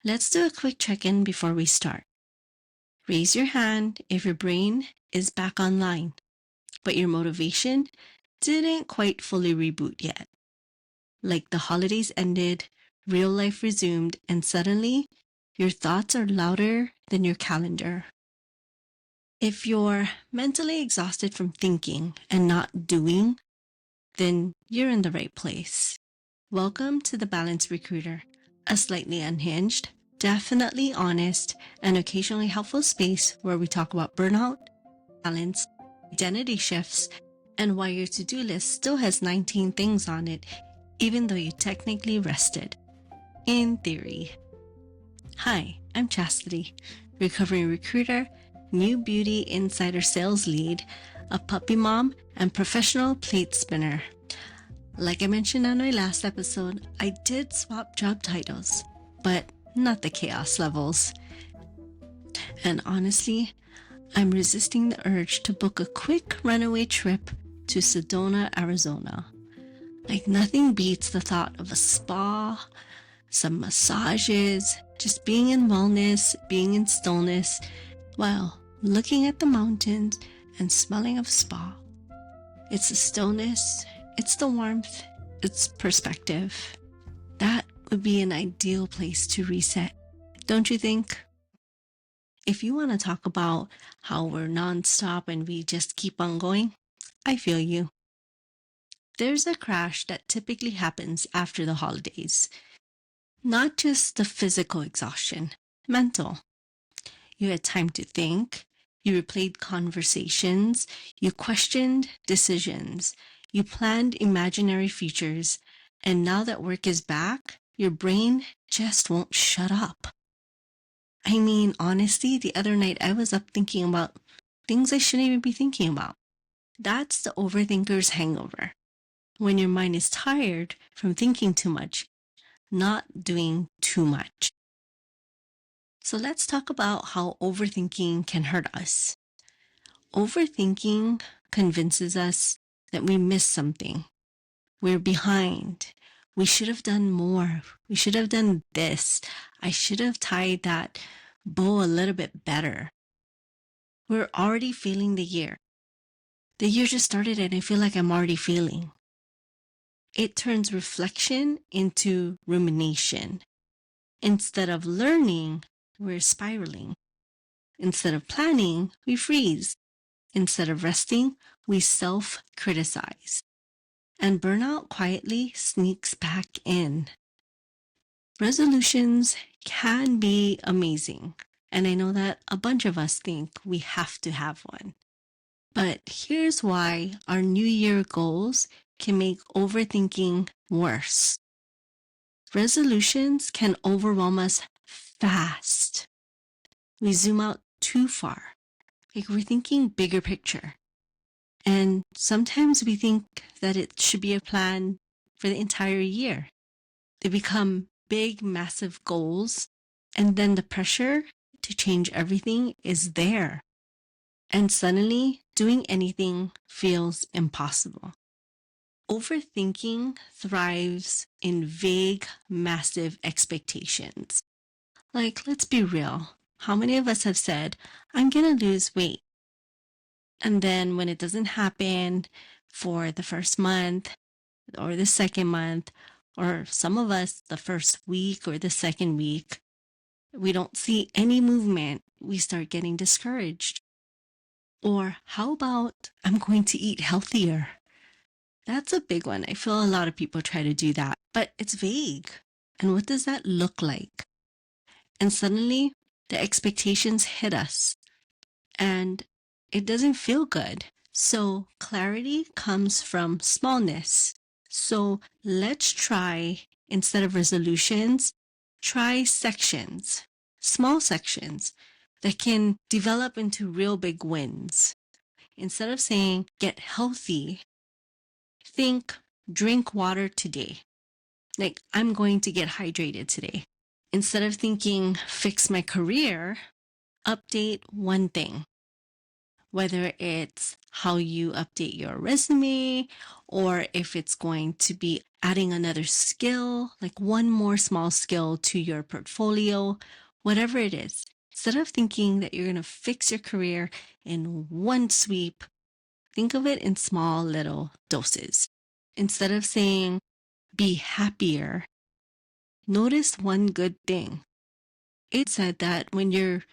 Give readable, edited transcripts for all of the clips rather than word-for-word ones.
Let's do a quick check-in before we start. Raise your hand if your brain is back online, but your motivation didn't quite fully reboot yet. Like the holidays ended, real life resumed, and suddenly your thoughts are louder than your calendar. If you're mentally exhausted from thinking and not doing, then you're in the right place. Welcome to the Balanced Recruiter, a slightly unhinged, definitely honest, and occasionally helpful space where we talk about burnout, balance, identity shifts, and why your to-do list still has 19 things on it, even though you technically rested. In theory. Hi, I'm Chastity, recovering recruiter, new beauty insider sales lead, a puppy mom, and professional plate spinner. Like I mentioned on my last episode, I did swap job titles, but not the chaos levels. And honestly, I'm resisting the urge to book a quick runaway trip to Sedona, Arizona. Like nothing beats the thought of a spa, some massages, just being in wellness, being in stillness, while looking at the mountains and smelling of spa. It's the stillness, it's the warmth, it's perspective. That would be an ideal place to reset, don't you think? If you want to talk about how we're nonstop and we just keep on going, I feel you. There's a crash that typically happens after the holidays. Not just the physical exhaustion, mental. You had time to think, you replayed conversations, you questioned decisions, you planned imaginary futures, and now that work is back, your brain just won't shut up. I mean, honestly, the other night I was up thinking about things I shouldn't even be thinking about. That's the overthinker's hangover. When your mind is tired from thinking too much, not doing too much. So let's talk about how overthinking can hurt us. Overthinking convinces us that we missed something. We're behind. We should have done more. We should have done this. I should have tied that bow a little bit better. We're already feeling the year. The year just started and I feel like I'm already feeling. It turns reflection into rumination. Instead of learning, we're spiraling. Instead of planning, we freeze. Instead of resting, we self-criticize. And burnout quietly sneaks back in. Resolutions can be amazing. And I know that a bunch of us think we have to have one. But here's why our New Year goals can make overthinking worse. Resolutions can overwhelm us fast. We zoom out too far. Like we're thinking bigger picture. And sometimes we think that it should be a plan for the entire year. They become big, massive goals. And then the pressure to change everything is there. And suddenly, doing anything feels impossible. Overthinking thrives in vague, massive expectations. Like, let's be real. How many of us have said, I'm going to lose weight? And then when it doesn't happen for the first month or the second month, or some of us the first week or the second week, we don't see any movement, we start getting discouraged. Or how about I'm going to eat healthier? That's a big one. I feel a lot of people try to do that, but it's vague. And what does that look like? And suddenly the expectations hit us and it doesn't feel good. So clarity comes from smallness. So let's try, instead of resolutions, try sections, small sections that can develop into real big wins. Instead of saying get healthy, think drink water today. Like I'm going to get hydrated today. Instead of thinking fix my career, update one thing. whether it's how you update your resume or if it's going to be adding another skill, like one more small skill to your portfolio, whatever it is. Instead of thinking that you're going to fix your career in one sweep, think of it in small little doses. Instead of saying be happier, notice one good thing. It said that when you're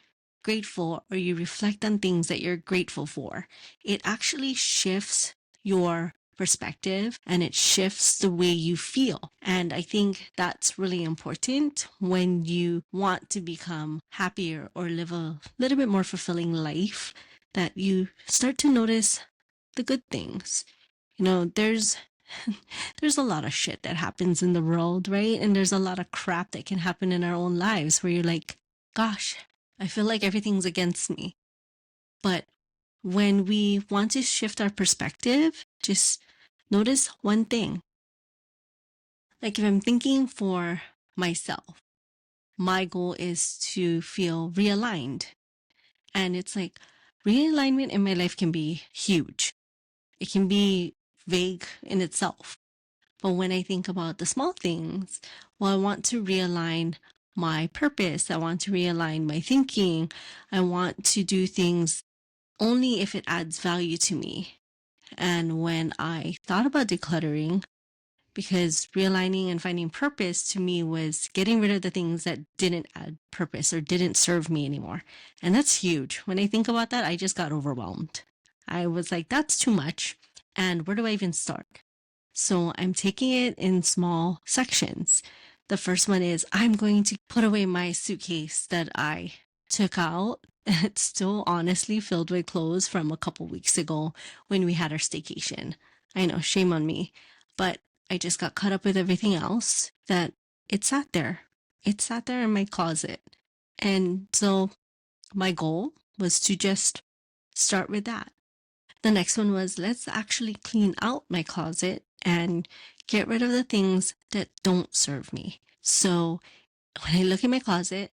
grateful or you reflect on things that you're grateful for, it actually shifts your perspective and it shifts the way you feel. And I think that's really important when you want to become happier or live a little bit more fulfilling life, that you start to notice the good things. You know, there's a lot of shit that happens in the world, right? And there's a lot of crap that can happen in our own lives where you're like, gosh, I feel like everything's against me. But when we want to shift our perspective, just notice one thing. Like if I'm thinking for myself, my goal is to feel realigned. And it's like realignment in my life can be huge. It can be vague in itself. But when I think about the small things, well, I want to realign my purpose. I want to realign my thinking. I want to do things only if it adds value to me. And when I thought about decluttering, because realigning and finding purpose to me was getting rid of the things that didn't add purpose or didn't serve me anymore. And that's huge. When I think about that, I just got overwhelmed. I was like, that's too much. And where do I even start? So I'm taking it in small sections. The first one is I'm going to put away my suitcase that I took out. It's still honestly filled with clothes from a couple weeks ago when we had our staycation. I know, shame on me. But I just got caught up with everything else that it sat there. It sat there in my closet. And so my goal was to just start with that. The next one was let's actually clean out my closet and get rid of the things that don't serve me. So when I look in my closet,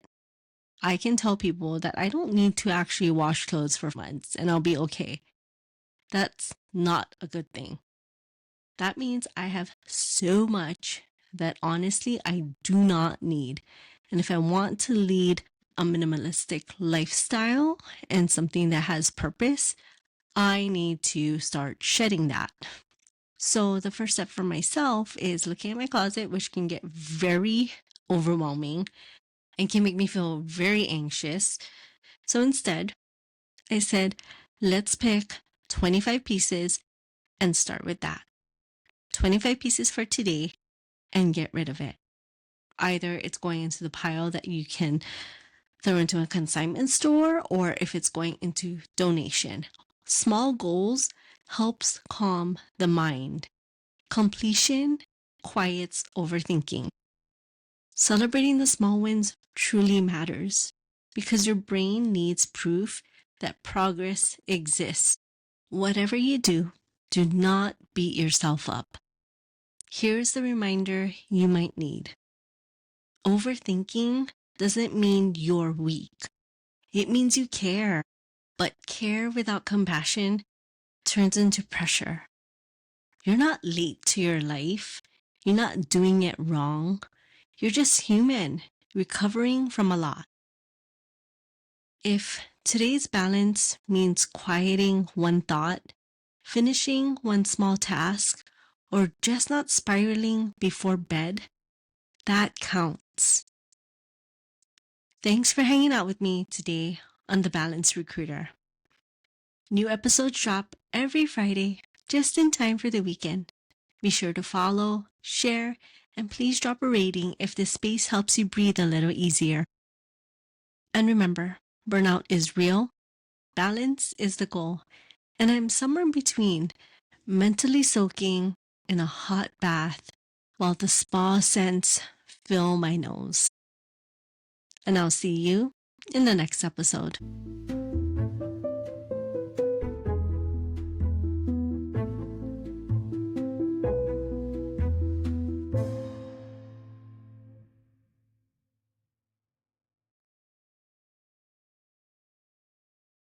I can tell people that I don't need to actually wash clothes for months and I'll be okay. That's not a good thing. That means I have so much that honestly I do not need. And if I want to lead a minimalistic lifestyle and something that has purpose, I need to start shedding that. So the first step for myself is looking at my closet, which can get very overwhelming and can make me feel very anxious. So instead, I said, let's pick 25 pieces and start with that. 25 pieces for today and get rid of it. Either it's going into the pile that you can throw into a consignment store or if it's going into donation. Small goals helps calm the mind. Completion quiets overthinking. Celebrating the small wins truly matters because your brain needs proof that progress exists. Whatever you do, do not beat yourself up. Here's the reminder you might need. Overthinking doesn't mean you're weak. It means you care, but care without compassion turns into pressure. You're not late to your life. You're not doing it wrong. You're just human, recovering from a lot. If today's balance means quieting one thought, finishing one small task, or just not spiraling before bed, that counts. Thanks for hanging out with me today on The Balance Recruiter. New episodes drop every Friday, just in time for the weekend. Be sure to follow, share, and please drop a rating if this space helps you breathe a little easier. And remember, burnout is real, balance is the goal, and I'm somewhere in between, mentally soaking in a hot bath while the spa scents fill my nose. And I'll see you in the next episode.